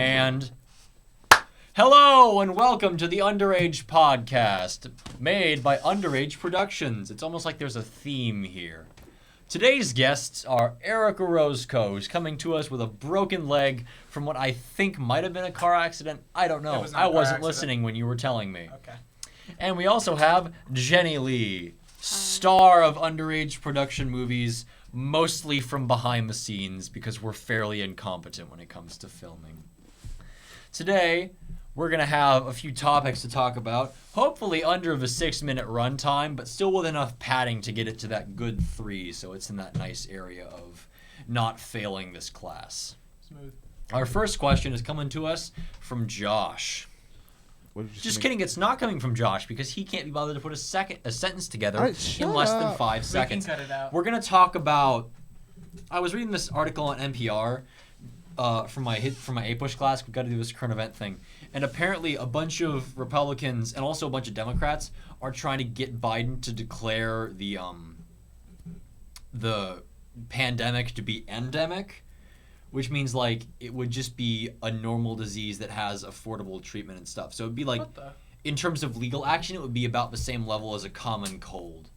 And hello and welcome to the Underage Podcast, made by Underage Productions. It's almost like there's a theme here. Today's guests are Eric Orozco, who's coming to us with a broken leg from what I think might have been a car accident. I don't know. I wasn't listening when you were telling me. Okay. And we also have Jenny Lee, star of Underage production movies, mostly from behind the scenes because we're fairly incompetent when it comes to filming. Today, we're going to have a few topics to talk about, hopefully under the 6-minute runtime, but still with enough padding to get it to that good 3, so it's in that nice area of not failing this class. Smooth. Our first question is coming to us from Josh. Just kidding, it's not coming from Josh because he can't be bothered to put a sentence together in less than 5 seconds. We can cut it out. We're going to talk about... I was reading this article on NPR from my A-Push class. We've got to do this current event thing. And apparently a bunch of Republicans and also a bunch of Democrats are trying to get Biden to declare the pandemic to be endemic, which means like it would just be a normal disease that has affordable treatment and stuff. So it would be like, in terms of legal action, it would be about the same level as a common cold.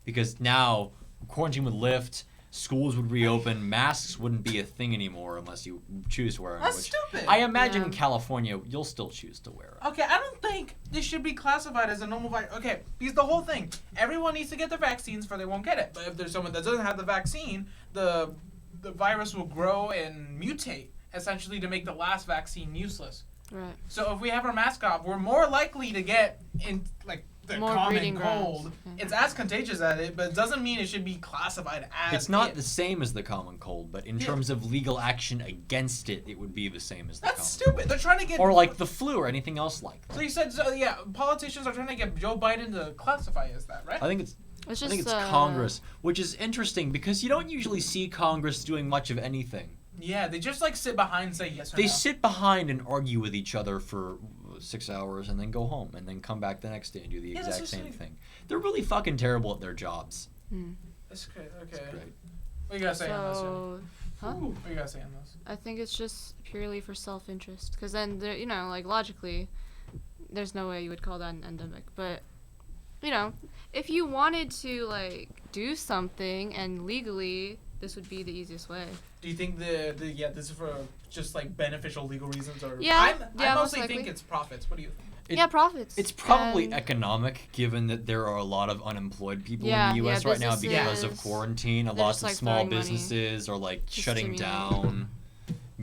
Because now quarantine would lift, schools would reopen, masks wouldn't be a thing anymore unless you choose to wear them. That's stupid. I imagine in California, you'll still choose to wear them. Okay, I don't think this should be classified as a normal virus. Okay, because the whole thing, everyone needs to get the vaccines or they won't get it. But if there's someone that doesn't have the vaccine, the virus will grow and mutate, essentially to make the last vaccine useless. Right. So if we have our mask off, we're more likely to get in the More common cold. grounds. Yeah. It's as contagious as it, but it doesn't mean it should be classified as It's not the same as the common cold, but in terms of legal action against it, it would be the same as the common That's stupid. They're trying to get... Or like the flu or anything else like that. So you said, politicians are trying to get Joe Biden to classify as that, right? I think it's just Congress, which is interesting because you don't usually see Congress doing much of anything. Yeah, they just sit behind and say yes or They no. sit behind and argue with each other for 6 hours and then go home and then come back the next day and do the exact same thing. They're really fucking terrible at their jobs. That's great. Okay. It's great. What you gotta say on this? Huh? What you gotta say on this? I think it's just purely for self-interest. Because then, logically, there's no way you would call that an endemic. But, if you wanted to, do something and legally, this would be the easiest way. Do you think this is for just beneficial legal reasons or? Yeah. I mostly think it's profits. What do you think? Profits. It's probably economic, given that there are a lot of unemployed people in the U.S. right now because of quarantine. Lots of small businesses are shutting down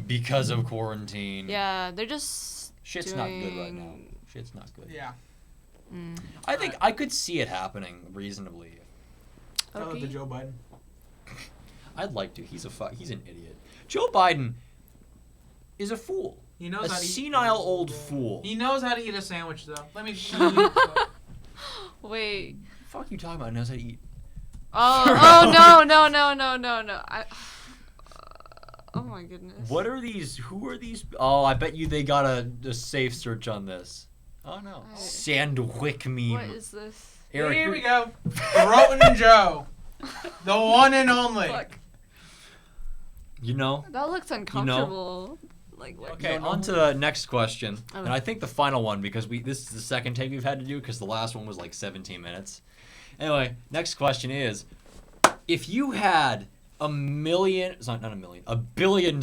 because of quarantine. Yeah, they're just Shit's not good right now. Shit's not good. Yeah. I think I could see it happening reasonably. Tell it to Joe Biden. I'd like to. He's an idiot. Joe Biden is a fool. He knows a how to senile old fool. He knows how to eat a sandwich, though. Let me. Wait. What the fuck are you talking about? He knows how to eat. Oh no. Oh my goodness. What are these? Who are these? Oh, I bet you they got a safe search on this. Oh no. Sandwick meme. What is this? Eric, here we go. Roten Joe. The one and only. Fuck. That looks uncomfortable. What? Okay, on to the next question. Okay. And I think the final one, because this is the second take we've had to do, because the last one was 17 minutes. Anyway, next question is, if you had $1 billion,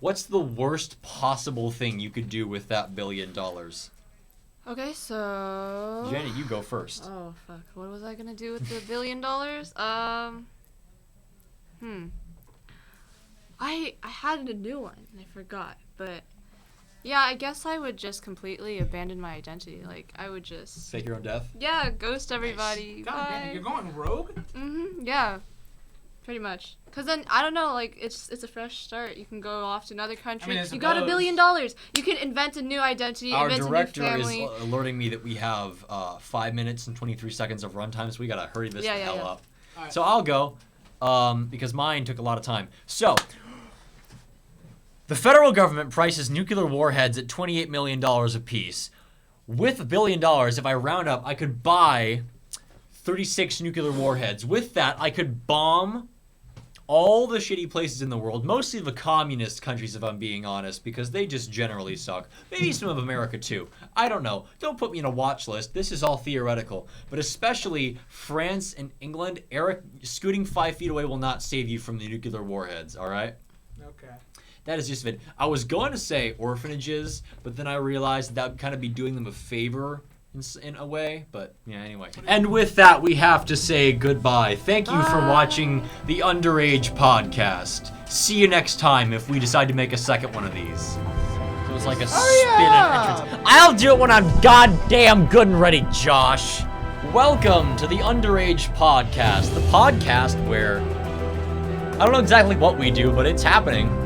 what's the worst possible thing you could do with that $1 billion? Okay, so... Jenny, you go first. Oh, fuck. What was I gonna do with the $1 billion? I had a new one, and I forgot, but... Yeah, I guess I would just completely abandon my identity. I would just... Fake your own death? Yeah, ghost everybody. Nice. God damn, you're going rogue? Yeah. Pretty much. Because then, I don't know, it's a fresh start. You can go off to another country. You got $1 billion. You can invent a new identity, invent a new family. Our director is alerting me that we have 5 minutes and 23 seconds of runtime, so we gotta hurry this the hell up. Right. So I'll go, because mine took a lot of time. So, the federal government prices nuclear warheads at $28 million apiece. With $1 billion, if I round up, I could buy 36 nuclear warheads. With that, I could bomb all the shitty places in the world, mostly the communist countries if I'm being honest, because they just generally suck. Maybe some of America too. I don't know. Don't put me in a watch list. This is all theoretical. But especially France and England, Eric, scooting 5 feet away will not save you from the nuclear warheads, all right? Okay. That is just it. I was going to say orphanages, but then I realized that would kind of be doing them a favor in a way. But yeah, anyway. And with that, we have to say goodbye. Thank you for watching the Underage Podcast. See you next time if we decide to make a second one of these. It was like a spin entrance. I'll do it when I'm goddamn good and ready, Josh. Welcome to the Underage Podcast, the podcast where I don't know exactly what we do, but it's happening.